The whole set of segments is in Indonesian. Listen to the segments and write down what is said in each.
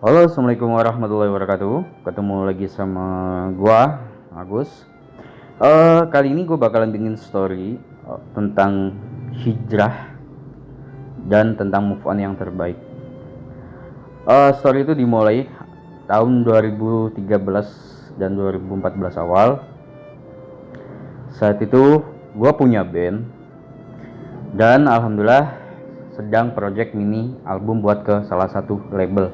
Halo, assalamualaikum warahmatullahi wabarakatuh. Ketemu lagi sama gua, Agus. Kali ini gue bakalan bikin story tentang hijrah dan tentang move on yang terbaik. Story itu dimulai tahun 2013 dan 2014 awal. Saat itu gue punya band dan alhamdulillah sedang project mini album buat ke salah satu label.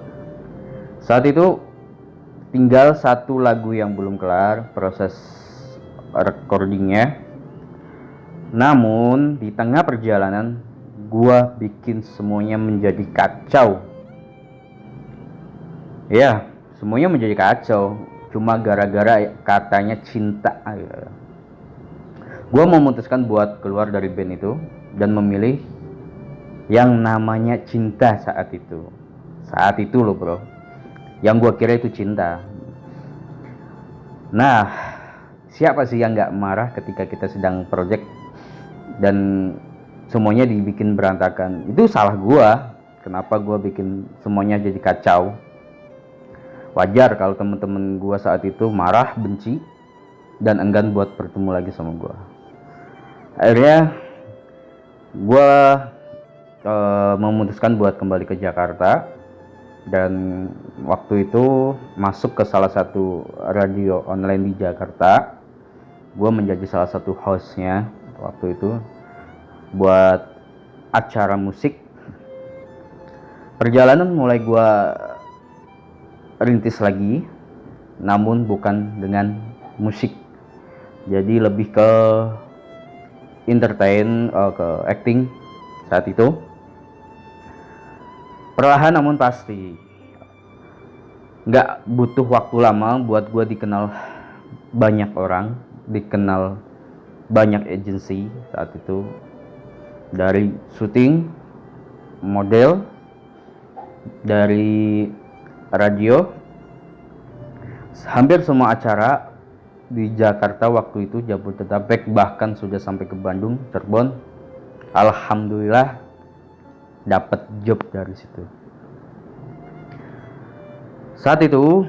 Saat itu tinggal satu lagu yang belum kelar proses recordingnya. Namun di tengah perjalanan gua bikin semuanya menjadi kacau. Ya, semuanya menjadi kacau cuma gara-gara katanya cinta. Gua memutuskan buat keluar dari band itu dan memilih yang namanya cinta saat itu. Saat itu loh bro, yang gue kira itu cinta. Nah, siapa sih yang gak marah ketika kita sedang project dan semuanya dibikin berantakan? Itu salah gue. Kenapa gue bikin semuanya jadi kacau? Wajar kalau temen-temen gue saat itu marah, benci, dan enggan buat bertemu lagi sama gue. Akhirnya gue memutuskan buat kembali ke Jakarta. Dan waktu itu masuk ke salah satu radio online di Jakarta. Gue menjadi salah satu hostnya waktu itu buat acara musik. Perjalanan mulai gue rintis lagi, namun bukan dengan musik. Jadi lebih ke entertain, ke acting saat itu. Perlahan namun pasti. Nggak butuh waktu lama buat gue dikenal banyak orang, dikenal banyak agensi saat itu. Dari syuting, model, dari radio, hampir semua acara di Jakarta waktu itu, Jabodetabek, bahkan sudah sampai ke Bandung, Cirebon. Alhamdulillah dapat job dari situ. Saat itu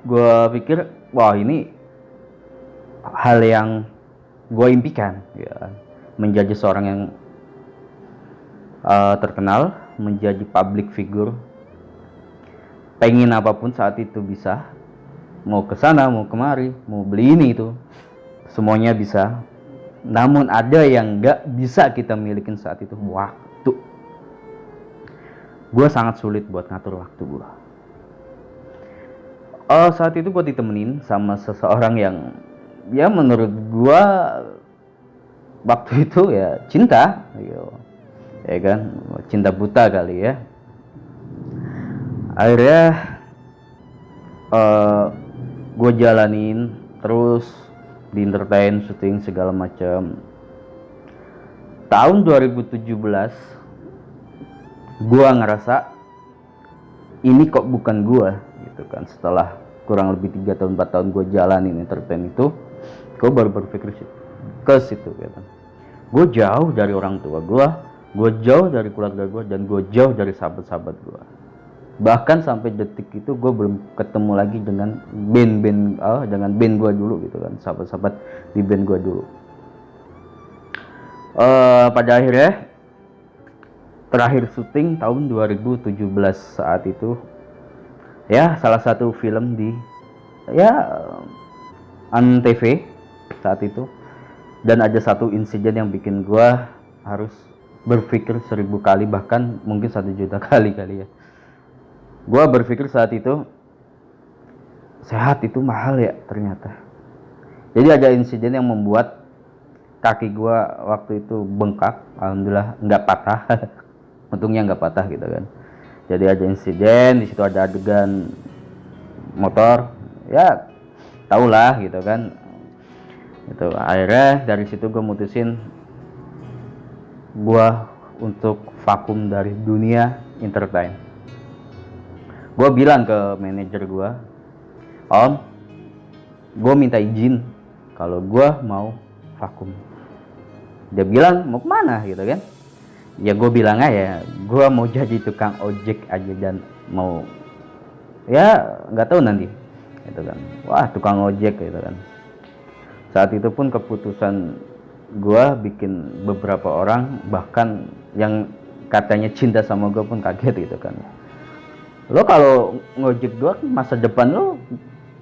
gue pikir wah ini hal yang gue impikan ya, menjadi seorang yang terkenal, menjadi public figure. Pengen apapun saat itu bisa, mau ke sana mau kemari, mau beli ini itu, semuanya bisa. Namun ada yang gak bisa kita milikin saat itu, waktu. Gue sangat sulit buat ngatur waktu gue. Saat itu gue ditemenin sama seseorang yang ya menurut gue waktu itu ya cinta, ya kan, cinta buta kali ya. Akhirnya gue jalanin terus di entertain, syuting segala macam. Tahun 2017 gua ngerasa ini kok bukan gua gitu kan. Setelah kurang lebih 3 tahun 4 tahun gua jalanin entertain itu, gua baru berpikir ke situ gitu. Gua jauh dari orang tua gua jauh dari keluarga gua, dan gua jauh dari sahabat-sahabat gua. Bahkan sampai detik itu gue belum ketemu lagi dengan band gue dulu gitu kan, sahabat-sahabat di band gue dulu. Pada akhirnya terakhir syuting tahun 2017 saat itu ya, salah satu film di ya Antv saat itu. Dan ada satu insiden yang bikin gue harus berpikir 1000 kali, bahkan mungkin 1 juta kali ya. Gue berpikir saat itu, sehat itu mahal ya ternyata. Jadi ada insiden yang membuat kaki gue waktu itu bengkak. Alhamdulillah nggak patah. Untungnya nggak patah gitu kan. Jadi ada insiden, di situ ada adegan motor, ya tahulah gitu kan. Itu akhirnya dari situ gue mutusin gue untuk vakum dari dunia entertain. Gue bilang ke manajer gue, Om, gue minta izin kalau gue mau vakum. Dia bilang mau kemana gitu kan. Ya gue bilang aja gue mau jadi tukang ojek aja dan mau, ya nggak tahu nanti gitu kan, wah tukang ojek gitu kan. Saat itu pun keputusan gue bikin beberapa orang bahkan yang katanya cinta sama gue pun kaget gitu kan. Lo kalau ngojek doang masa depan lo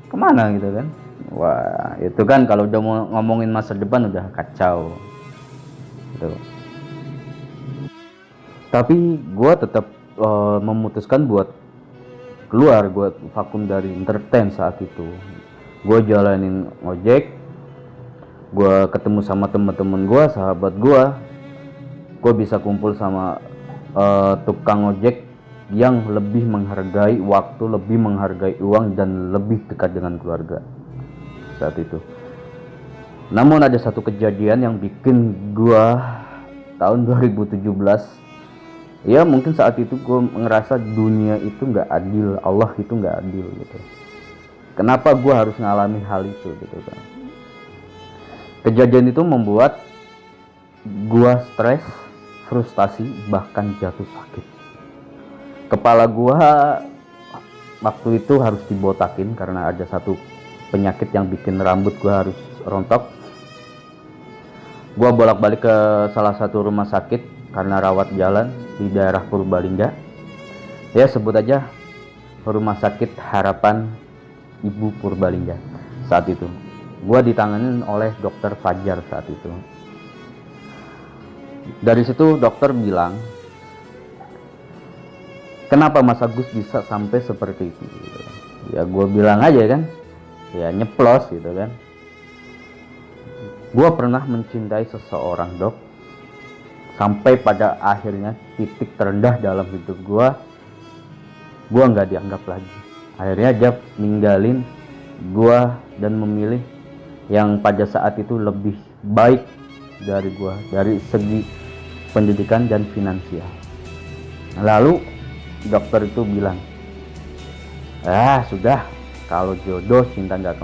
kemana gitu kan. Wah itu kan kalau udah mau ngomongin masa depan udah kacau gitu. Tapi gue tetap memutuskan buat keluar, gue vakum dari entertain saat itu. Gue jalanin ojek, gue ketemu sama temen-temen gue, sahabat gue bisa kumpul sama tukang ojek yang lebih menghargai waktu, lebih menghargai uang, dan lebih dekat dengan keluarga saat itu. Namun ada satu kejadian yang bikin gue tahun 2017, ya mungkin saat itu gue ngerasa dunia itu nggak adil, Allah itu nggak adil gitu. Kenapa gue harus ngalami hal itu gitu kan. Kejadian itu membuat gue stres, frustasi, bahkan jatuh sakit. Kepala gue waktu itu harus dibotakin karena ada satu penyakit yang bikin rambut gue harus rontok. Gue bolak-balik ke salah satu rumah sakit karena rawat jalan di daerah Purbalingga. Ya sebut aja Rumah Sakit Harapan Ibu Purbalingga. Saat itu gue ditanganin oleh dokter Fajar saat itu. Dari situ dokter bilang, kenapa Mas Agus bisa sampai seperti itu? Ya gue bilang aja kan, ya nyeplos gitu kan. Gue pernah mencintai seseorang dok, sampai pada akhirnya titik terendah dalam hidup gue nggak dianggap lagi. Akhirnya dia ninggalin gue dan memilih yang pada saat itu lebih baik dari gue, dari segi pendidikan dan finansial. Lalu dokter itu bilang, sudah, kalau jodoh cinta nggak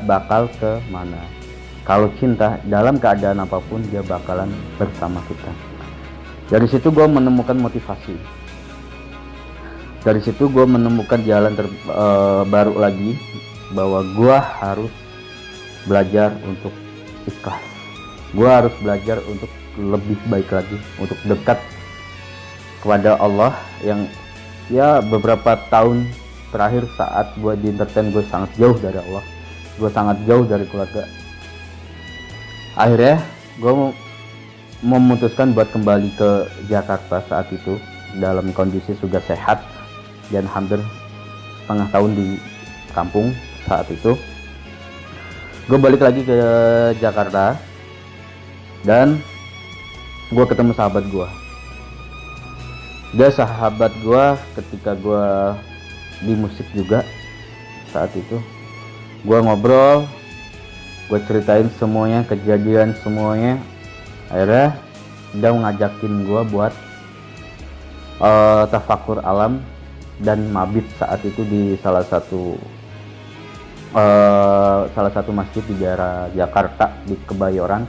bakal ke mana. Kalau cinta dalam keadaan apapun dia bakalan bersama kita. Dari situ gue menemukan motivasi. Dari situ gue menemukan jalan baru lagi, bahwa gue harus belajar untuk ikhlas. Gue harus belajar untuk lebih baik lagi, untuk dekat kepada Allah. Yang ya beberapa tahun terakhir saat gue di entertain, gue sangat jauh dari Allah, gue sangat jauh dari keluarga. Akhirnya gue memutuskan buat kembali ke Jakarta saat itu dalam kondisi sudah sehat dan hampir setengah tahun di kampung. Saat itu gue balik lagi ke Jakarta dan gue ketemu sahabat gue. Dia sahabat gue ketika gue di musik juga. Saat itu gue ngobrol, gue ceritain semuanya, kejadian semuanya. Akhirnya dia ngajakin gue buat tafakur alam dan mabit saat itu di salah satu masjid di daerah Jakarta di Kebayoran.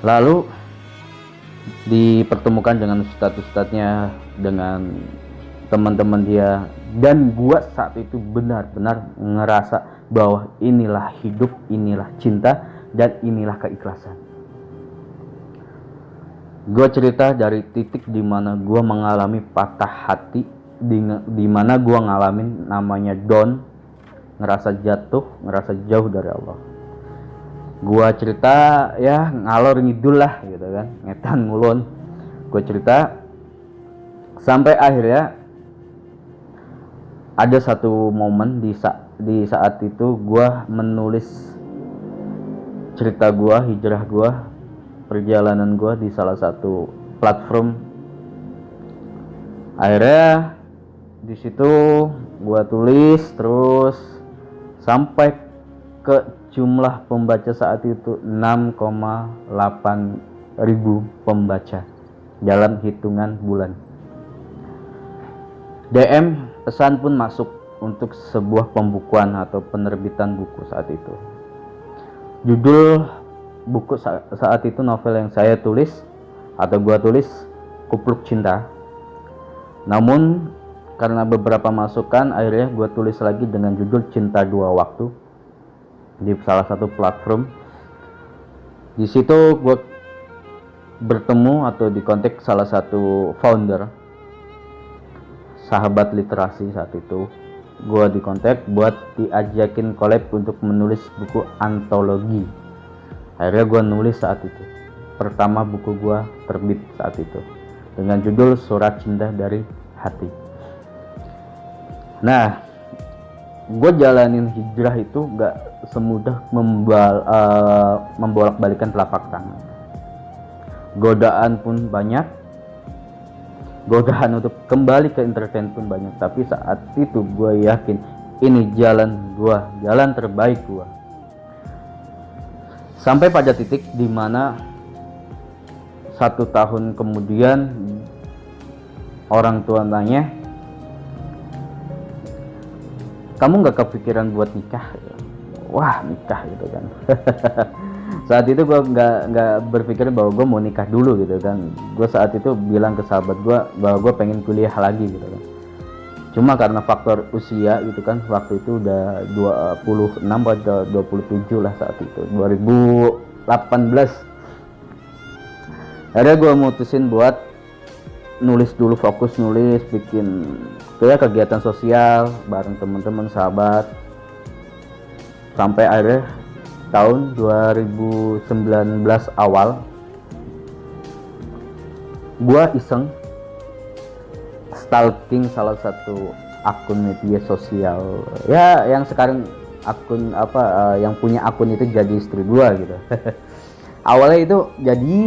Lalu dipertemukan dengan ustadz-ustadznya, dengan teman-teman dia, dan gue saat itu benar-benar ngerasa bahwa inilah hidup, inilah cinta, dan inilah keikhlasan. Gue cerita dari titik dimana gue mengalami patah hati, dimana gue ngalamin namanya down, ngerasa jatuh, ngerasa jauh dari Allah. Gue cerita ya ngalor ngidul lah gitu kan, ngetan ngulon. Gue cerita sampai akhirnya ada satu momen di saat itu gue menulis cerita gue, hijrah gue, perjalanan gue di salah satu platform. Akhirnya di situ gue tulis terus sampai ke jumlah pembaca saat itu 6,8 ribu pembaca dalam hitungan bulan. DM pesan pun masuk untuk sebuah pembukuan atau penerbitan buku saat itu. Judul buku saat itu, novel yang saya tulis, atau gua tulis Kupluk Cinta. Namun karena beberapa masukan, akhirnya gua tulis lagi dengan judul Cinta Dua Waktu di salah satu platform. Di situ gua bertemu atau dikontak salah satu founder Sahabat Literasi. Saat itu gue dikontak buat diajakin collab untuk menulis buku antologi. Akhirnya gue nulis saat itu. Pertama buku gue terbit saat itu dengan judul Surat Cinta dari Hati. Nah, gue jalanin hijrah itu gak semudah membolak-balikan telapak tangan. Godaan pun banyak, godaan untuk kembali ke entertain pun banyak. Tapi saat itu gue yakin ini jalan gue, jalan terbaik gue. Sampai pada titik dimana 1 tahun kemudian orang tua nanya, kamu gak kepikiran buat nikah? Wah, nikah gitu kan. Saat itu gue nggak berpikir bahwa gue mau nikah dulu gitu kan. Gue saat itu bilang ke sahabat gue bahwa gue pengen kuliah lagi gitu kan. Cuma karena faktor usia gitu kan, waktu itu udah 26 atau 27 lah saat itu, 2018. Akhirnya gue mutusin buat nulis dulu, fokus nulis, bikin kayak kegiatan sosial bareng teman-teman sahabat. Sampai akhirnya tahun 2019 awal gua iseng stalking salah satu akun media sosial ya, yang sekarang akun yang punya akun itu jadi istri gua gitu. Awalnya itu jadi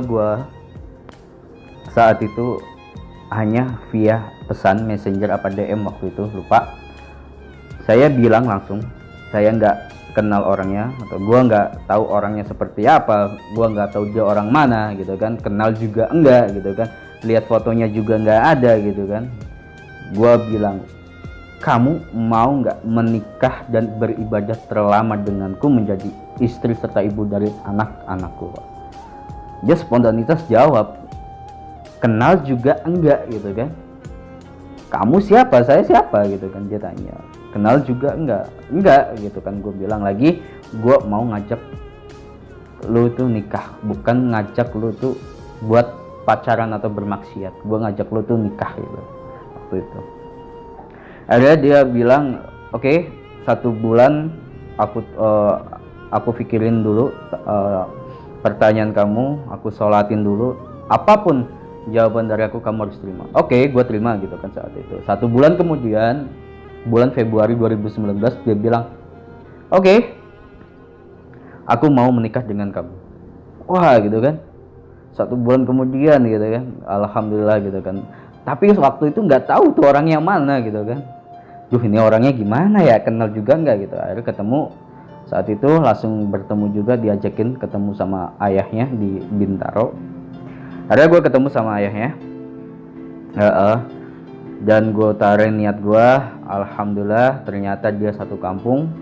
gua saat itu hanya via pesan messenger apa DM waktu itu lupa. Saya bilang langsung, saya nggak kenal orangnya atau gua nggak tahu orangnya seperti apa, gua nggak tahu dia orang mana gitu kan, kenal juga enggak gitu kan, lihat fotonya juga nggak ada gitu kan. Gua bilang, kamu mau nggak menikah dan beribadah terlama denganku menjadi istri serta ibu dari anak-anakku? Dia spontanitas jawab, kenal juga enggak gitu kan. Kamu siapa? Saya siapa gitu kan, dia tanya. Kenal juga enggak gitu kan. Gue bilang lagi, gue mau ngajak lu tuh nikah, bukan ngajak lu tuh buat pacaran atau bermaksiat. Gue ngajak lu tuh nikah gitu waktu itu. Akhirnya dia bilang, oke, 1 bulan aku pikirin dulu pertanyaan kamu, aku sholatin dulu, apapun jawaban dari aku kamu harus terima. Oke, gue terima gitu kan saat itu. 1 bulan kemudian, bulan Februari 2019, dia bilang, oke, aku mau menikah dengan kamu. Wah gitu kan, 1 bulan kemudian gitu kan, alhamdulillah gitu kan. Tapi waktu itu nggak tahu tuh orangnya mana gitu kan. Duh, ini orangnya gimana ya, kenal juga nggak gitu. Akhirnya ketemu, saat itu langsung bertemu juga, diajakin ketemu sama ayahnya di Bintaro. Akhirnya gue ketemu sama ayahnya. Dan gue tarik niat gue, alhamdulillah ternyata dia satu kampung.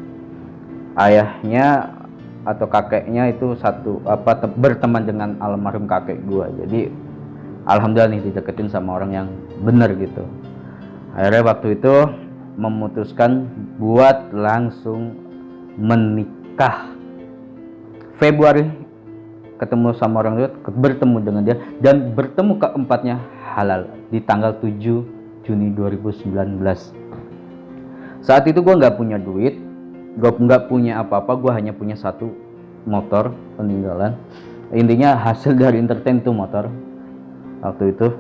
Ayahnya atau kakeknya itu berteman dengan almarhum kakek gue. Jadi alhamdulillah nih dideketin sama orang yang bener gitu. Akhirnya waktu itu memutuskan buat langsung menikah. Februari ketemu sama orang itu, bertemu dengan dia, dan bertemu keempatnya halal di tanggal 7 Juni 2019. Saat itu gue nggak punya duit, gue nggak punya apa-apa, gue hanya punya 1 motor peninggalan. Intinya hasil dari entertain tuh motor. Waktu itu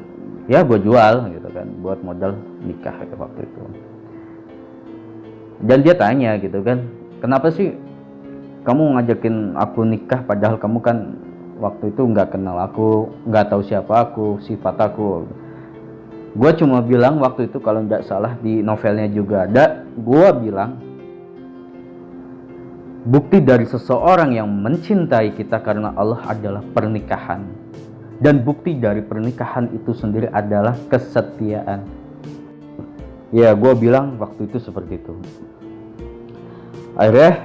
ya gue jual gitu kan, buat modal nikah waktu itu. Dan dia tanya gitu kan, kenapa sih kamu ngajakin aku nikah padahal kamu kan waktu itu nggak kenal aku, nggak tahu siapa aku, sifat aku. Gue cuma bilang waktu itu, kalau nggak salah di novelnya juga ada, gue bilang bukti dari seseorang yang mencintai kita karena Allah adalah pernikahan, dan bukti dari pernikahan itu sendiri adalah kesetiaan. Ya, gue bilang waktu itu seperti itu. Akhirnya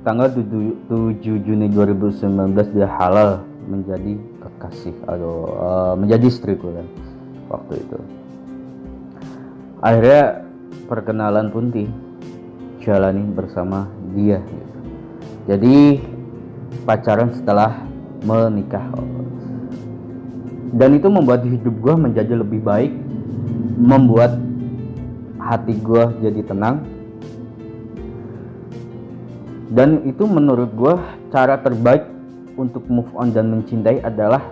tanggal 7 Juni 2019 dia halal menjadi kekasih atau menjadi istriku kan waktu itu. Akhirnya perkenalan pun dijalani bersama dia gitu. Jadi pacaran setelah menikah, dan itu membuat hidup gue menjadi lebih baik, membuat hati gue jadi tenang. Dan itu menurut gue cara terbaik untuk move on dan mencintai adalah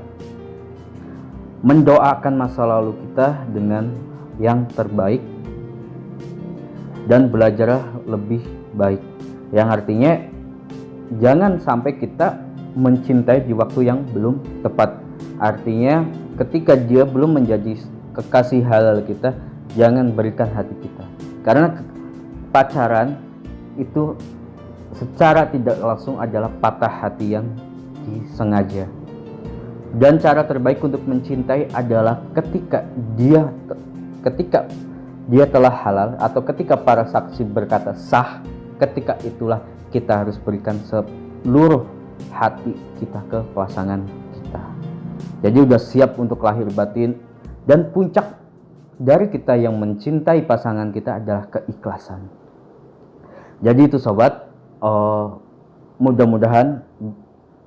mendoakan masa lalu kita dengan yang terbaik dan belajar lebih baik, yang artinya jangan sampai kita mencintai di waktu yang belum tepat. Artinya ketika dia belum menjadi kekasih halal kita, jangan berikan hati kita, karena pacaran itu secara tidak langsung adalah patah hati yang disengaja. Dan cara terbaik untuk mencintai adalah ketika dia telah halal, atau ketika para saksi berkata sah, ketika itulah kita harus berikan seluruh hati kita ke pasangan kita. Jadi udah siap untuk lahir batin, dan puncak dari kita yang mencintai pasangan kita adalah keikhlasan. Jadi itu sobat, mudah-mudahan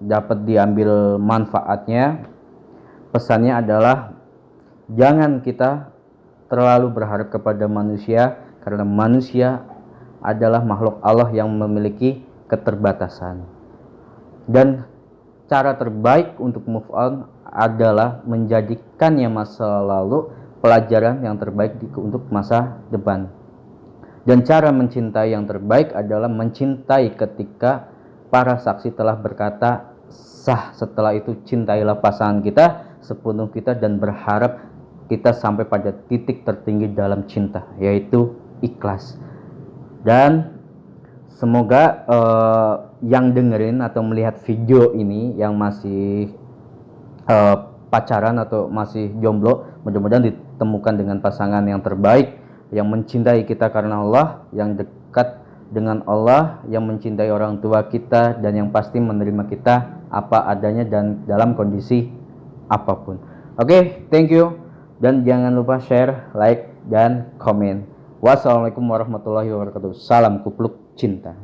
dapat diambil manfaatnya. Pesannya adalah jangan kita terlalu berharap kepada manusia, karena manusia adalah makhluk Allah yang memiliki keterbatasan. Dan cara terbaik untuk move on adalah menjadikannya masa lalu pelajaran yang terbaik untuk masa depan. Dan cara mencintai yang terbaik adalah mencintai ketika para saksi telah berkata sah. Setelah itu cintailah pasangan kita sepenuh kita, dan berharap kita sampai pada titik tertinggi dalam cinta, yaitu ikhlas. Dan semoga yang dengerin atau melihat video ini yang masih pacaran atau masih jomblo, mudah-mudahan ditemukan dengan pasangan yang terbaik, yang mencintai kita karena Allah, yang dekat dengan Allah, yang mencintai orang tua kita, dan yang pasti menerima kita apa adanya dan dalam kondisi apapun. Oke, thank you, dan jangan lupa share, like, dan komen. Wassalamualaikum warahmatullahi wabarakatuh. Salam kupluk cinta.